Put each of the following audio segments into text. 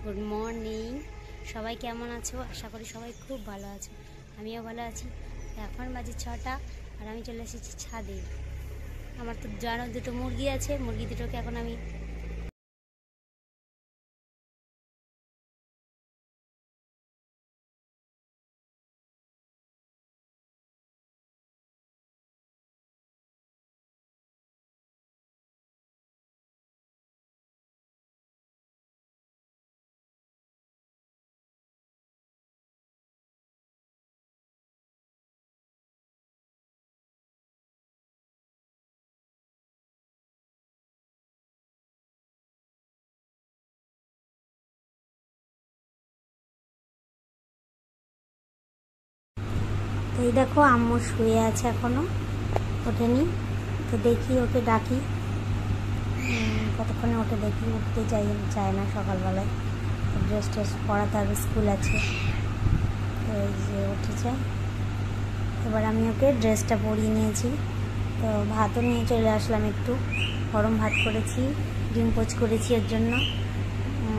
Good morning. সবাই কেমন আছো? আশা করি সবাই খুব ভালো আছো। আমিও ভালো আছি। এখন বাজে 6টা আর আমি চলে এসেছি ছাদে। আমার তো জানো দুটো মুরগি আছে, মুরগি দুটোকে এখন আমি এই দেখো আম্মু শুয়ে আছে, এখনো ওঠেনি। তো দেখি ওকে ডাকি, কতক্ষণে ওঠে দেখি। উঠতে চায় না সকালবেলায়, ড্রেস ট্রেস পরাতে হবে, স্কুল আছে। তো এই যে উঠেছে, এবার আমি ওকে ড্রেসটা পরিয়ে নিয়েছি। তো ভাতও নিয়ে চলে আসলাম, একটু গরম ভাত করেছি, ডিম পোচ করেছি। এর জন্য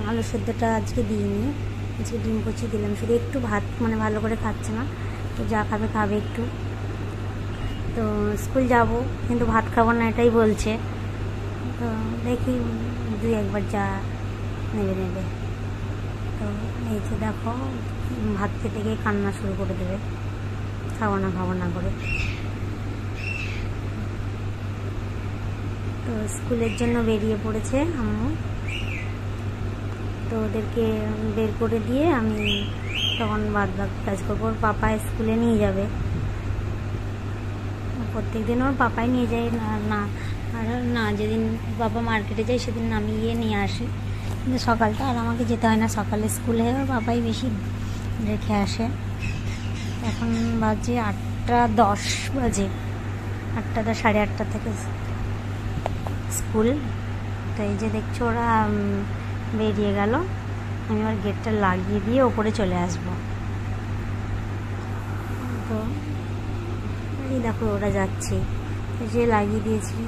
আলু সেদ্ধটা আজকে দিইনি, আজকে ডিম পোচি দিলাম। শুধু একটু ভাত মানে ভালো করে খাচ্ছে না, তো যা খাবে খাবে একটু। তো স্কুল যাব কিন্তু ভাত খাবো না এটাই বলছে। তো দেখি দুই একবার যা নেবে। তো এই যে দেখো ভাত খেতে গিয়ে কান্না শুরু করে দেবে, খাবো না করে। তো স্কুলের জন্য বেরিয়ে পড়েছে আম্মু। তো ওদেরকে বের করে দিয়ে আমি তখন বাদ কাজ করবো। ওর পাপা স্কুলে নিয়ে যাবে, প্রত্যেক দিন ওর পাপাই নিয়ে যায়। না যেদিন বাবা মার্কেটে যায় সেদিন নামিয়ে নিয়ে আসে, কিন্তু সকালটা আর আমাকে যেতে হয় না। সকালে স্কুলে ওর বাবাই বেশি রেখে আসে। এখন বাজে 8:10 বাজে, 8টা 8:30 থেকে স্কুল। তো এই যে দেখছো ওরা বেরিয়ে গেল, আমি আবার গেটটা লাগিয়ে দিয়ে ওপরে চলে আসবো। তো এই দেখো ওরা যাচ্ছে, যে লাগিয়ে দিয়েছি।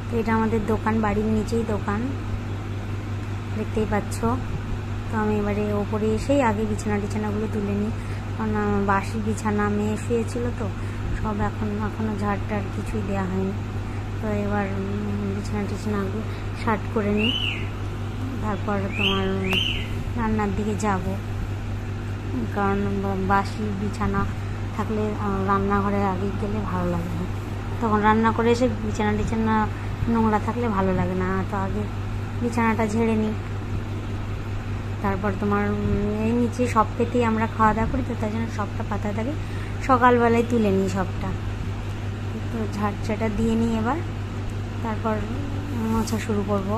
তো এটা আমাদের দোকান, বাড়ির নিচেই দোকান, দেখতেই পাচ্ছ। তো আমি এবারে ওপরে এসেই আগে বিছানাগুলো তুলে নিই, কারণ বাসি বিছানা মেয়ে শুয়েছিল, তো সব এখনও ঝাড়টার কিছুই দেওয়া হয়নি। তো এবার বিছানাগুলো শার্ট করে নিই, তারপর তোমার রান্নার দিকে যাব। কারণ বাসি বিছানা থাকলে রান্নাঘরে আগে গেলে ভালো লাগে না, তখন রান্না করে এসে বিছানা নোংরা থাকলে ভালো লাগে না। তো আগে বিছানাটা ঝেড়ে নিই, তারপর তোমার এই নিচে সব পেতেই আমরা খাওয়া দাওয়া করি, তো তাই জন্য সবটা পাতা থাকে, সকালবেলায় তুলে নিই সবটা। তো ঝাড়টা দিয়ে নিই এবার, তারপর মোছা শুরু করব।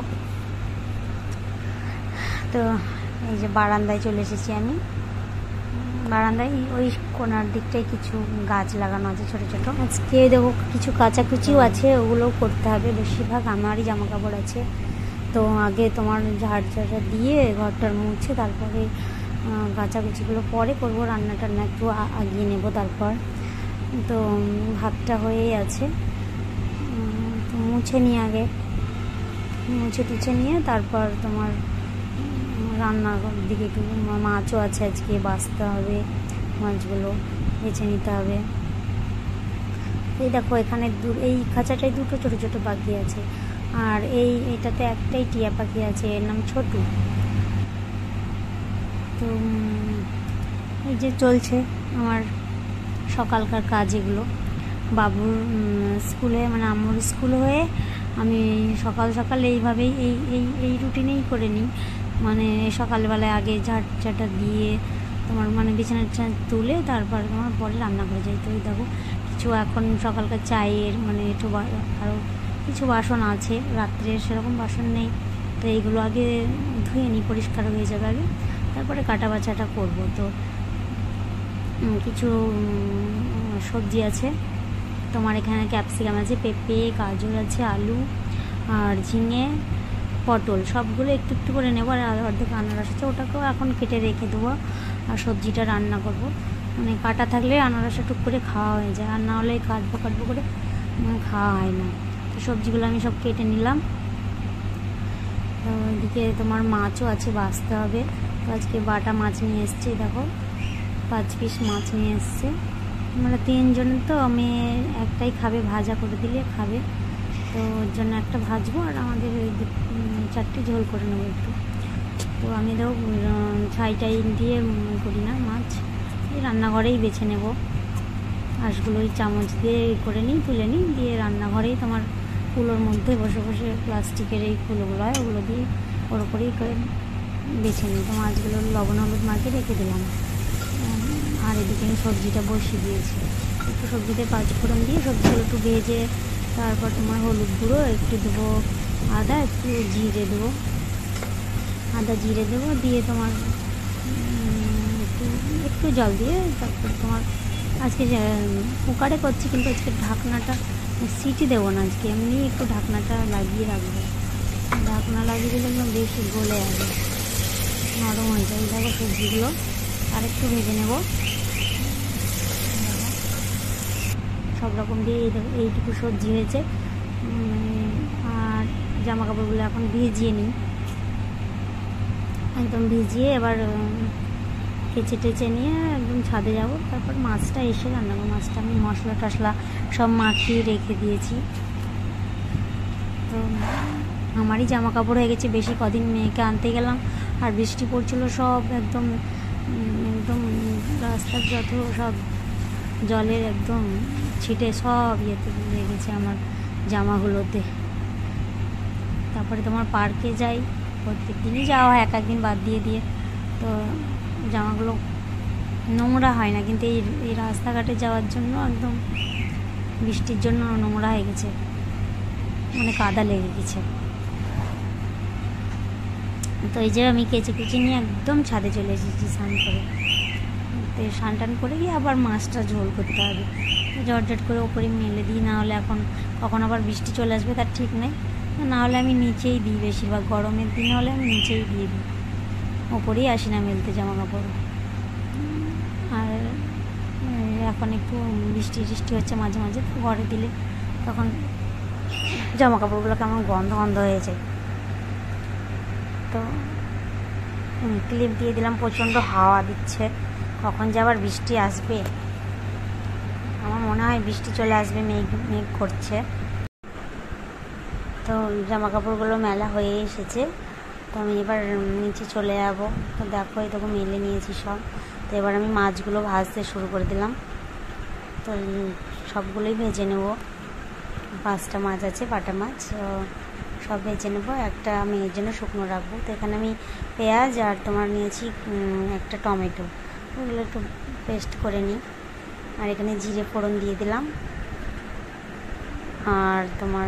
তো এই যে বারান্দায় চলে এসেছি আমি। বারান্দায় ওই কোনার দিকটায় কিছু গাছ লাগানো আছে ছোটো ছোটো। আজকে দেখো কিছু কাচাকুচিও আছে, ওগুলোও করতে হবে। বেশিরভাগ আমারই জামা কাপড় আছে। তো আগে তোমার ঝাড় দিয়ে ঘরটার মুছে তারপরে কাচাকুচিগুলো পরে করবো। রান্না টান্না একটু আগিয়ে নেব তারপর। তো ভাতটা হয়েই আছে, তো মুছে নিয়ে আগে টুছে নিয়ে তারপর তোমার রান্নার দিকে একটু। মাছও আছে আজকে, বাছতে হবে, মাছগুলো বেছে নিতে হবে। এই দেখো এখানে এই খাঁচাটায় দুটো ছোটো ছোটো পাখি আছে, আর এইটাতে একটাই টিয়া পাখি আছে, এর নাম ছোটু। তো এই যে চলছে আমার সকালকার কাজ এগুলো। বাবুর স্কুলে মানে আম্মুর স্কুল হয়ে আমি সকাল এইভাবেই এই রুটিনেই করে নিই। মানে সকালবেলায় আগে ঝাড়টা দিয়ে তোমার মানে বিছানা তুলে তারপর তোমার পরে রান্না করে যাই। তো দেখো কিছু এখন সকালকার চায়ের মানে একটু আরও কিছু বাসন আছে, রাত্রে সেরকম বাসন নেই। তো এইগুলো আগে ধুয়ে নিই, পরিষ্কার হয়ে যাবে আগে, তারপরে কাটা বাছাটা করবো। তো কিছু সবজি আছে তোমার, এখানে ক্যাপসিকাম আছে, পেঁপে, গাজর আছে, আলু আর ঝিঙে, পটল, সবগুলো একটু একটু করে নেবো। আর অর্ধেক আনারস আছে, ওটাকেও এখন কেটে রেখে দেবো। আর সবজিটা রান্না করব, মানে কাটা থাকলে আনারসটা টুক করে খাওয়া হয়ে যায়, আর না হলে কাটবো করে খাওয়া হয় না। তো সবজিগুলো আমি সব কেটে নিলাম। তো ওইদিকে তোমার মাছও আছে, বাছতে হবে। তো আজকে বাটা মাছ নিয়ে এসছে, দেখো 5 পিস মাছ নিয়ে এসছে। আমরা 3 জন, তো মেয়ে একটাই খাবে, ভাজা করে দিলে খাবে, তো ওর জন্য একটা ভাজবো আর আমাদের ওই 4টে ঝোল করে নেবো একটু। তো আমি দেখো ছাই দিয়ে করি না মাছ, এই রান্নাঘরেই বেছে নেব। হাঁসগুলো ওই চামচ দিয়ে করে নিই, তুলে নিই, দিয়ে রান্নাঘরেই তোমার কুলোর মধ্যে বসে বসে প্লাস্টিকের এই কুলোগুলো হয়, ওগুলো দিয়ে ওর উপরেই করে বেছে নিই। তো মাছগুলো লবণ হলুদ মাখিয়ে রেখে দিলাম। আর এদিকে আমি সবজিটা বসিয়ে দিয়েছি। একটু সবজিতে 5 ফোড়ন দিয়ে সবজিগুলো একটু ভেজে, তারপর তোমার হলুদ গুঁড়ো একটু দেবো, আদা একটু জিরে দেবো, আদা জিরে দেবো, দিয়ে তোমার একটু জল দিয়ে তারপর তোমার আজকে কুকারে করছি, কিন্তু আজকে ঢাকনাটা সিটি দেবো না, আজকে এমনি একটু ঢাকনাটা লাগিয়ে রাখবো। ঢাকনা লাগিয়ে দিলে একদম বেশি গলে যাবে, নরম হয়ে যায়। দেখো সবজিগুলো আর একটু ভেজে নেব, সব রকম দিয়ে এইটুকু সবজি হয়েছে। আর জামা কাপড়গুলো এখন ভিজিয়ে নিই, একদম ভিজিয়ে এবার কেচে টেচে নিয়ে একদম ছাদে যাব, তারপর মাছটা এসে রান্না করবো। মাছটা আমি মশলা টশলা সব মাখিয়ে রেখে দিয়েছি। তো আমারই জামা কাপড় হয়ে গেছে বেশি, কদিন মেয়েকে আনতে গেলাম আর বৃষ্টি পড়ছিল, সব একদম একদম রাস্তার যত সব জলের একদম ছিটে সব ইয়েতে লেগেছে আমার জামাগুলোতে। তারপরে তোমার পার্কে যাই, প্রত্যেক দিনই যাওয়া হয়, একদিন বাদ দিয়ে, তো জামাগুলো নোংরা হয় না, কিন্তু এই রাস্তাঘাটে যাওয়ার জন্য একদম বৃষ্টির জন্য নোংরা হয়ে গেছে, মানে কাদা লেগে গেছে। তো এই যে আমি কেচে কুচে নিয়ে একদম ছাদে চলে এসেছি স্নান করে। তো স্নান টান করে গিয়ে আবার মাছটা ঝোল করতে হবে, ঝটঝট করে ওপরে মেলে দিই, না হলে এখন কখন আবার বৃষ্টি চলে আসবে তার ঠিক নেই। না হলে আমি নিচেই দিই, বেশিরভাগ গরমের দিন হলে আমি নিচেই দিয়ে দিই, ওপরেই আসি না মেলতে জামা কাপড়। আর এখন একটু বৃষ্টি হচ্ছে মাঝে মাঝে, তো ঘরে দিলে তখন জামা কাপড়গুলো কেমন গন্ধ হয়ে যায়। তো ক্লিপ দিয়ে দিলাম, প্রচণ্ড হাওয়া দিচ্ছে, কখন যে আবার বৃষ্টি আসবে। আমার মনে হয় বৃষ্টি চলে আসবে, মেঘ করছে। তো জামা কাপড়গুলো মেলা হয়ে এসেছে, তো আমি এবার নিচে চলে যাবো। তো দেখো এই দেখো মেলে নিয়েছি সব। তো এবার আমি মাছগুলো ভাজতে শুরু করে দিলাম। তো সবগুলোই ভেজে নেব, 5টা মাছ আছে, বাটা মাছ, সব ভেজে নেবো। একটা মেয়ের জন্য শুকনো রাখবো। তো এখানে আমি পেঁয়াজ আর তোমার নিয়েছি একটা টমেটো, ওগুলো একটু পেস্ট করে নিই। আর এখানে জিরে ফোড়ন দিয়ে দিলাম, আর তোমার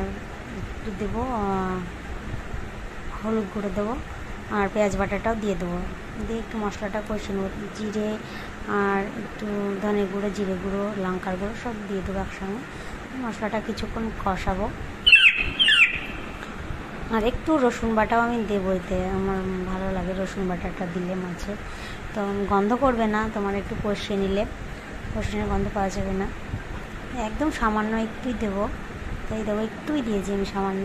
একটু দেবো হলুদ গুঁড়ো দেবো, আর পেঁয়াজ বাটাটাও দিয়ে দেবো, দিয়ে একটু মশলাটা কষে নেবো। জিরে আর একটু ধনে গুঁড়ো, জিরে গুঁড়ো, লঙ্কার গুঁড়ো সব দিয়ে দেবো একসঙ্গে। মশলাটা কিছুক্ষণ কষাবো, আর একটু রসুন বাটাও আমি দেবো, এতে আমার ভালো লাগে রসুন বাটাটা দিলে মাছে, তো গন্ধ করবে না, তোমার একটু কষিয়ে নিলে রসুনের গন্ধ পাওয়া যাবে না। একদম সামান্য একটুই দেবো, তাই দেবো, একটুই দিয়েছি আমি সামান্য।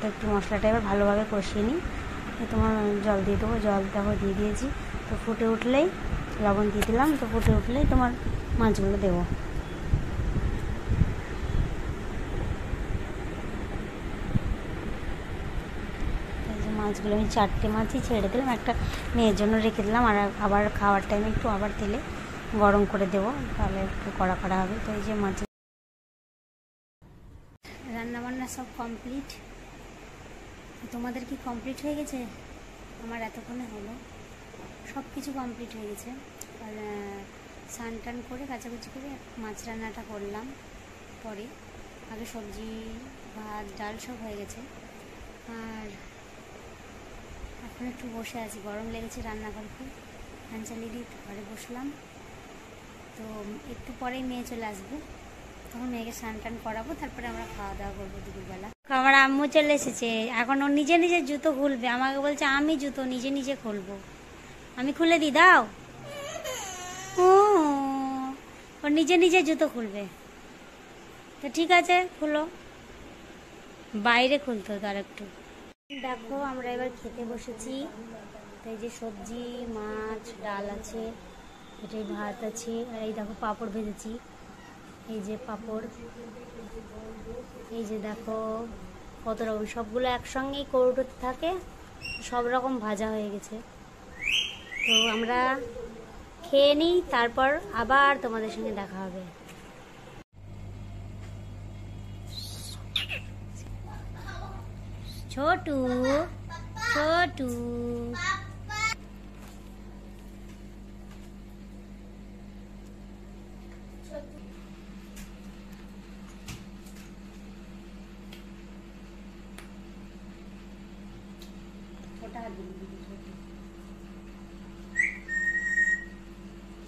তো একটু মশলাটা এবার ভালোভাবে কষিয়ে নিই, তোমার জল দিয়ে দেবো, জল দেখো দিয়ে দিয়েছি। তো ফুটে উঠলেই লবণ দিয়ে দিলাম, তো ফুটে উঠলেই তোমার মাছগুলো দেবো। মাছগুলো আমি 4টে মাছই ছেড়ে দিলাম, একটা মেয়ের জন্য রেখে দিলাম, আর আবার খাওয়ার টাইমে একটু আবার তেলে গরম করে দেবো, তাহলে একটু কড়া কড়া হবে। তো এই যে মাছ রান্নাবান্না সব কমপ্লিট। তোমাদের কি কমপ্লিট হয়ে গেছে? আমার এতক্ষণে হলো, সব কিছু কমপ্লিট হয়ে গেছে। আর স্নান টান করে কাচাকুচি করে মাছ রান্নাটা করলাম পরে, আগে সবজি ভাত ডাল সব হয়ে গেছে। আর এখন একটু বসে আছি, গরম লেগেছে রান্নাঘরকে, ফ্যান চালিয়ে দিয়ে ঘরে বসলাম। তো একটু পরেই মেয়ে চলে আসবে, তখন মেয়েকে স্নান টান করাবো, তারপরে আমরা খাওয়া দাওয়া করবো দুপুরবেলা। আমার আম্মু চলে এসেছে, এখন ও নিজে নিজে জুতো খুলবে, আমাকে বলছে আমি জুতো নিজে খুলবো, আমি খুলে দিই, দাও। ও নিজে জুতো খুলবে, তো ঠিক আছে খুলো, বাইরে খুলতে হতো আর একটু। দেখো আমরা এবার খেতে বসেছি। এই যে সবজি, মাছ, ডাল আছে, এটাই ভাত আছে, আর এই দেখো পাঁপড় ভেজেছি, এই যে পাঁপড়, এই যে দেখো কত রকম, সবগুলো একসঙ্গেই কৌটোতে থাকে, সব রকম ভাজা হয়ে গেছে। তো আমরা খেয়ে নিই, তারপর আবার তোমাদের সঙ্গে দেখা হবে। ছোটু ছোটু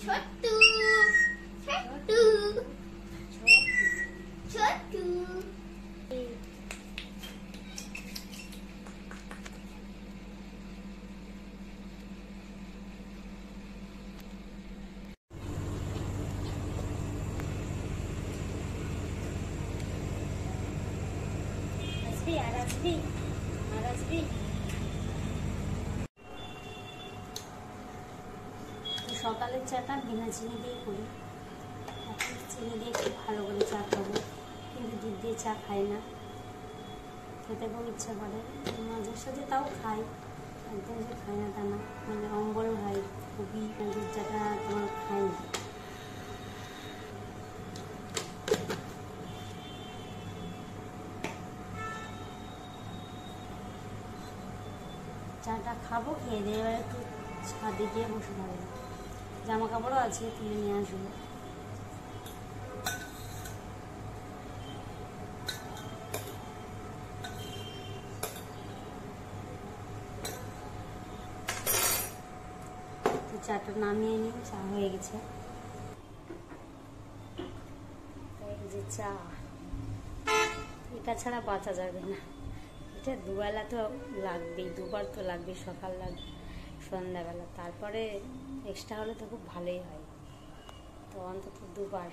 छोटू छोटू छोटू সকালের চাটা বিনা চিনি দিয়ে করি, এখন চিনি দিয়ে খুব ভালো করে চা খাবো, কিন্তু দুধ দিয়ে চা খাই না, খেতে খুব ইচ্ছা করে, মাঝে সাথে তাও খাই, একদম যে খাই না তা না, মানে অম্বল হয় খুবই, দুধ চাটা তোমার খাই না। চাটা খাবো, খেয়ে দিয়ে এবার একটু ছাদে গিয়ে বসে থাকবো, জামা কাপড়ও আছে তুলে নিয়ে আসবো। তো চাটা নামিয়ে নিই, চা হয়ে গেছে, এই যে চা, এটা ছাড়া বাঁচা যাবে না, এটা দুবেলা তো লাগবেই, দুবার তো লাগবে, সকাল লাগবে সন্ধ্যাবেলা, তারপরে এক্সট্রা হলে তো খুব ভালোই হয়, তো অন্তত দুবার।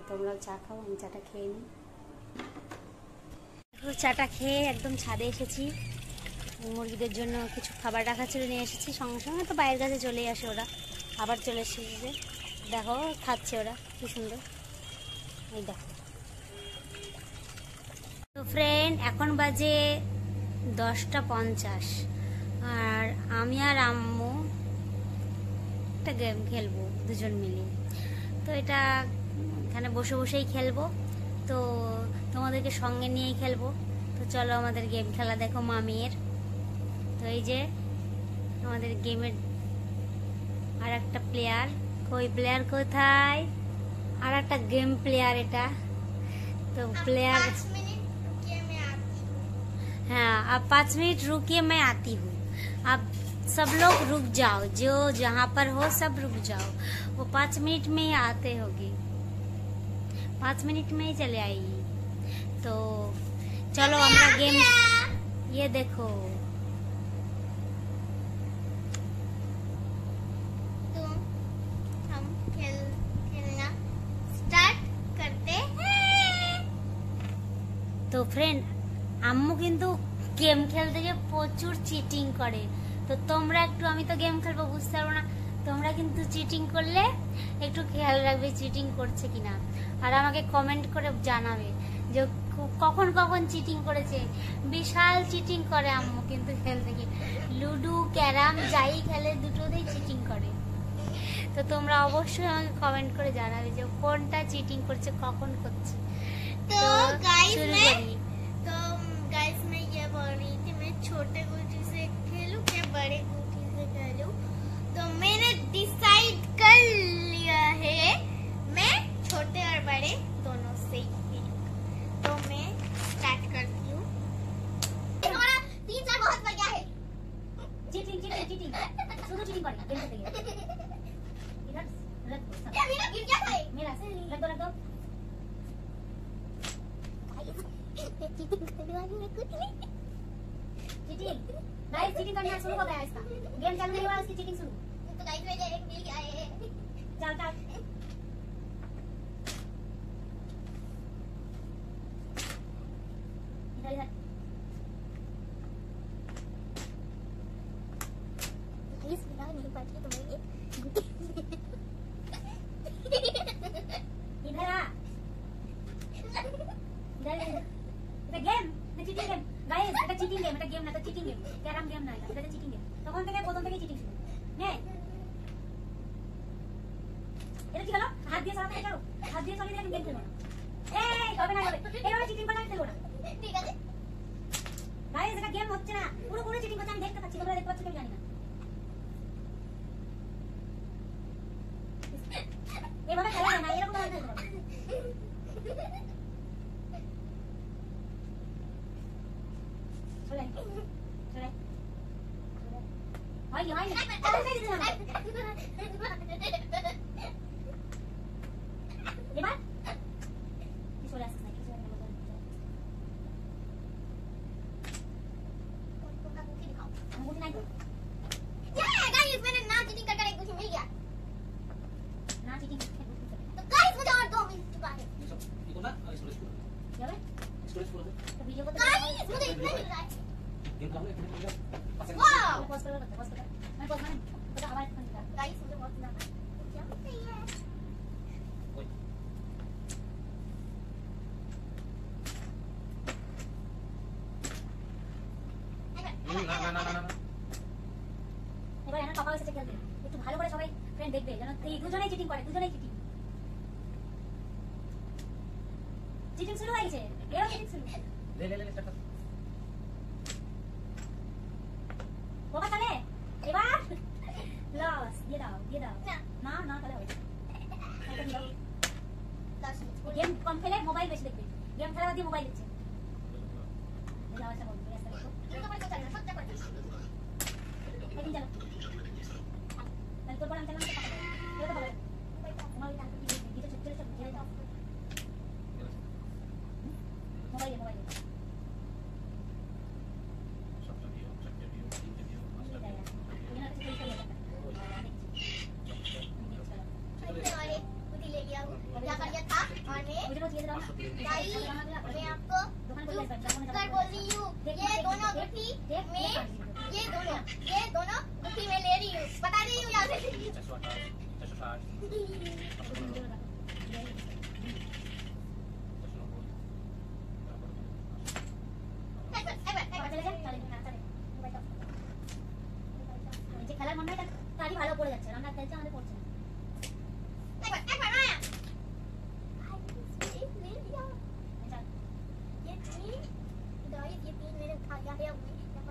তোমরাও চা খাও, আমি চাটা খেয়ে নিই। চাটা খেয়ে একদম ছাদে এসেছি, মুরগিদের জন্য কিছু খাবার রাখা ছিল, নিয়ে এসেছি, সঙ্গে সঙ্গে তো বাইরের কাছে চলেই আসে ওরা, আবার চলে এসেছে, দেখো খাচ্ছে ওরা কি সুন্দর, এই দেখো। তো ফ্রেন্ড, এখন বাজে 10:50, আর আমি আর আম্মু একটা গেম খেলবো দুজন মিলে, তো এটা এখানে বসে বসেই খেলবো, তো তোমাদেরকে সঙ্গে নিয়েই খেলবো। তো চলো আমাদের গেম খেলা দেখো মামির। তো এই যে আমাদের গেমের আর একটা প্লেয়ার, ওই প্লেয়ার কোথায়, আর একটা গেম প্লেয়ার এটা, तो प्लेयर। हाँ, अब 5 मिनट रुकिए, मैं आती हूँ। अब सब लोग रुक जाओ, जो जहाँ पर हो सब रुक जाओ, वो 5 मिनट में ही आते होगी, 5 मिनट में ही चले आएगी। तो चलो हमारा गेम, ये देखो, तो हम खेलना स्टार्ट करते हैं। তো ফ্রেন্ড, আম্মু কিন্তু গেম খেলতে গিয়ে প্রচুর চিটিং করে, তো তোমরা একটু, আমি তো গেম খেলবো বুঝতে পারবো না, তোমরা কিন্তু চিটিং করলে একটু খেয়াল রাখবে চিটিং করছে কিনা, আর আমাকে কমেন্ট করে জানাবে যে কখন কখন চিটিং করেছে। বিশাল চিটিং করে আম্মু কিন্তু খেলতে গিয়ে, লুডো ক্যারাম যাই খেলে দুটোতেই চিটিং করে। তো তোমরা অবশ্যই আমাকে কমেন্ট করে জানাবে যে কোনটা চিটিং করছে, কখন করছে। तो गाइस मैं ये बोल रही थी, मैं छोटे गुटी से खेलूं क्या बड़े गुटी से खेलूं, तो मैंने डिसाइड कर लिया है मैं छोटे और बड़े दोनों से ही खेलूंगा। तो मैं स्टार्ट करती हूँ। 3-4 बहुत बढ़िया है। চিটিং চিটিং চিটিং, শুধু চিটিং করে গেম খেলতে গিয়ে। इधर रख दो, क्या मेरा गिर गया था? मेरा रख दो चीटिंग करने वाली मैं कुछ नहीं। चीटिंग गाइस, चीटिंग करना शुरू हो गया है इसका, गेम चलने के बाद इसकी चीटिंग शुरू। तो गाइस मुझे एक मिल गया है। चल चल, इधर इधर গেম না, তো চিটিং গেম, ক্যারাম গেম না, এটা চিটিং গেম। তখন থেকে প্রথম থেকে চিটিং শুরু। নে এটা কি হলো? হাত দিয়ে চালাতে চাও, হাত দিয়ে চালিয়ে গেম খেলবো না। এই হবে না, হবে এইভাবে চিটিং করে খেলবো না। ঠিক আছে গাইস, এটা গেম হচ্ছে না, পুরো পুরো চিটিং করতে আমি দেখতে পাচ্ছি, তোমরা দেখতে পাচ্ছ কি জানি না। এভাবে খেলা হয় না, এরকম ভাবে খেলতে হবে। চলে চলে হয়নি হয়নি, তাড়াতাড়ি দিতে হবে। এবার কি চলে আসছে নাকি? চলে গেল। अंगूठी नहीं तो गाइस मैंने ना चीटिंग कर एक अंगूठी मिल गया ना चीटिंग। तो गाइस मुझे और 2 मिल चुका है ये कौन है? स्टोरेज फुल क्या है? स्टोरेज फुल है तो वीडियो को तो गाइस मुझे इतना मिल रहा है गेम का एक मिनट वाओ पॉज कर, मैं पॉज मैंने पता आवाज बंद कर। गाइस मुझे बहुत मजा आ रहा है क्या होता है ओए ना ना ना ना এবার এনার পাপা এসে খেলবে, একটু ভালো করে সবাই ফ্রেন্ড দেখবে যেন এই দুজনেই চিটিং করে, দুজনেই চিটিং। চিটিং শুরু হয়ে গেছে, এও চিটিং শুরু। ले ले ले स्टार्ट कर বাবা চলে এবার লস দিয়ে দাও না না না তাহলে হবে একটা দিয়ে দাও। 10 मिनट গেম কম খেলে মোবাইল বেশি দেখবে, গেম খেলা বাদ দিয়ে মোবাইল দেখছে। এই আওয়াজটা বলবে রাস্তা দেখো तो पर चलना सब चल একদিন চলো তাহলে তোর পর আমি চালাম তো পাবে তোমার ওই টাকা দিয়ে দিতে ছোট ছোট ঘিরে দাও মোবাইলে सबका भी सबका भी इनके भी मास्टर भी এখানে একটা পরীক্ষা দিয়ে मैंने वाले कुछ ले लिया हूँ क्या कर लिया था और मैं मुझे रोज ये दो गाइस मैं आपको कर बोल रही हूँ ये दोनों गुट्ठी में ये दोनों गुट्ठी में ले रही हूँ बता रही हूँ यहाँ से 160 চলে যান চলে না চলে মোবাইলটা যে খেলার মনে হয় তারই ভালো পড়ে যাচ্ছে, আমরা খেলছি আমাদের পড়ছে না। ये तीन मैंने खाया है আমি চলে যাবো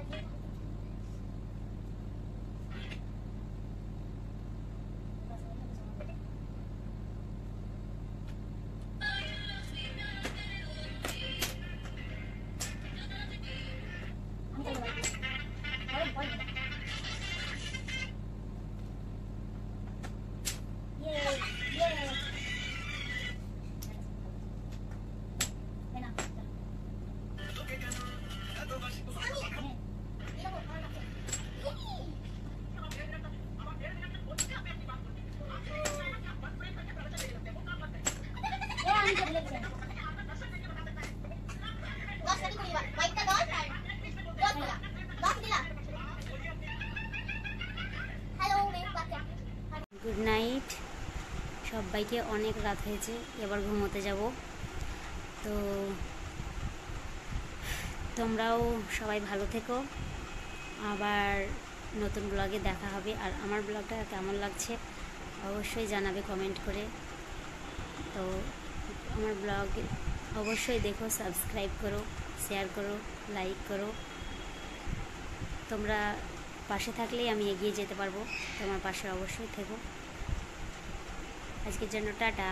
বল ये लेना ये আমি চলে যাচ্ছি। গুড নাইট সবাইকে, অনেক রাত হয়েছে, এবার ঘুমোতে যাব। তো তোমরাও সবাই ভালো থেকো, আবার নতুন ব্লগে দেখা হবে। আর আমার ব্লগটা কেমন লাগছে অবশ্যই জানাবে কমেন্ট করে। তো আমার ব্লগ অবশ্যই দেখো, সাবস্ক্রাইব করো, শেয়ার করো, লাইক করো। তোমরা পাশে থাকলেই আমি এগিয়ে যেতে পারবো, তোমার পাশে অবশ্যই থেকো। আজকের জন্য টাটা।